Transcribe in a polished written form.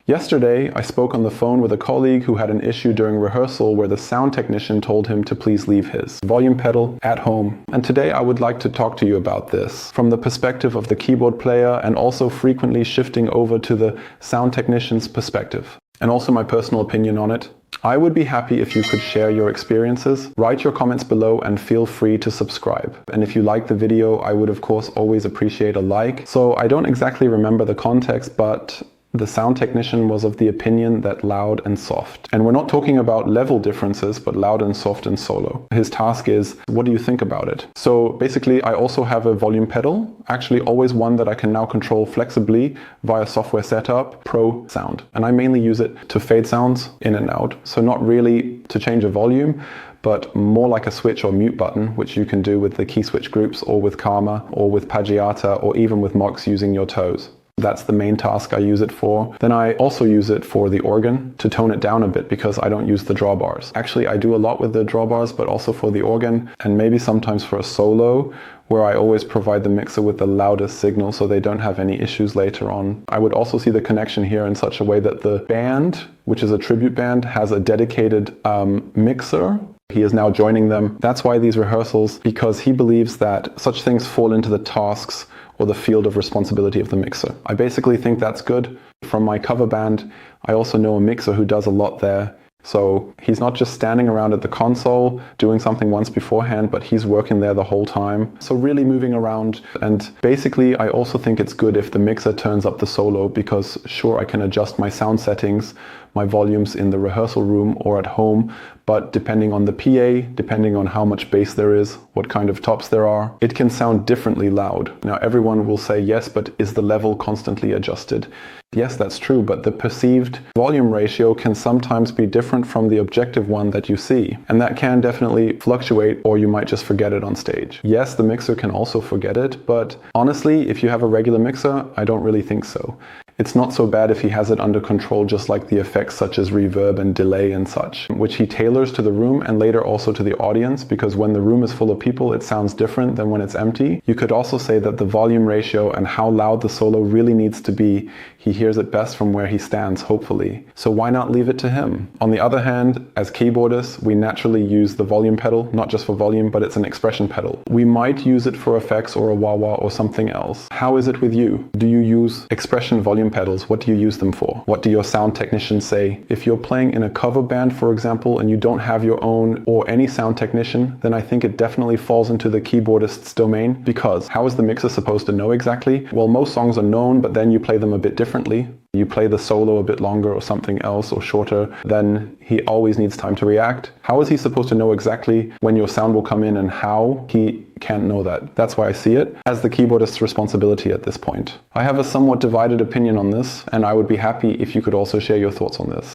Yesterday, I spoke on the phone with a colleague who had an issue during rehearsal where the sound technician told him to please leave his volume pedal at home. And today I would like to talk to you about this from the perspective of the keyboard player and also frequently shifting over to the sound technician's perspective. And also my personal opinion on it. I would be happy if you could share your experiences, write your comments below and feel free to subscribe. And if you like the video, I would of course always appreciate a like. So I don't exactly remember the context, but the sound technician was of the opinion that loud and soft. And we're not talking about level differences, but loud and soft in solo. His task is, what do you think about it? So basically, I also have a volume pedal, actually always one that I can now control flexibly via software setup, Pro Sound. And I mainly use it to fade sounds in and out. So not really to change a volume, but more like a switch or mute button, which you can do with the key switch groups or with Karma or with Paggiata or even with Mox using your toes. That's the main task I use it for. Then I also use it for the organ to tone it down a bit because I don't use the drawbars. Actually, I do a lot with the drawbars, but also for the organ and maybe sometimes for a solo where I always provide the mixer with the loudest signal so they don't have any issues later on. I would also see the connection here in such a way that the band, which is a tribute band, has a dedicated mixer. He is now joining them. That's why these rehearsals, because he believes that such things fall into the tasks or the field of responsibility of the mixer. I basically think that's good. From my cover band, I also know a mixer who does a lot there. So he's not just standing around at the console doing something once beforehand, but he's working there the whole time. So really moving around. And basically, I also think it's good if the mixer turns up the solo because sure, I can adjust my sound settings, my volumes in the rehearsal room or at home, but depending on the PA, depending on how much bass there is, what kind of tops there are, it can sound differently loud. Now everyone will say yes, but is the level constantly adjusted? Yes, that's true, but the perceived volume ratio can sometimes be different from the objective one that you see. And that can definitely fluctuate, or you might just forget it on stage. Yes, the mixer can also forget it, but honestly, if you have a regular mixer, I don't really think so. It's not so bad if he has it under control, just like the effects such as reverb and delay and such, which he tailors to the room and later also to the audience, because when the room is full of people, it sounds different than when it's empty. You could also say that the volume ratio and how loud the solo really needs to be, he hears it best from where he stands, hopefully. So why not leave it to him? On the other hand, as keyboardists, we naturally use the volume pedal, not just for volume, but it's an expression pedal. We might use it for effects or a wah-wah or something else. How is it with you? Do you use expression volume pedals? What do you use them for? What do your sound technicians say? If you're playing in a cover band, for example, and you don't have your own or any sound technician, then I think it definitely falls into the keyboardist's domain, because how is the mixer supposed to know exactly? Well, most songs are known, but then you play them a bit differently. You play the solo a bit longer or something else or shorter, then he always needs time to react. How is he supposed to know exactly when your sound will come in and how? He can't know that. That's why I see it as the keyboardist's responsibility at this point. I have a somewhat divided opinion on this, and I would be happy if you could also share your thoughts on this.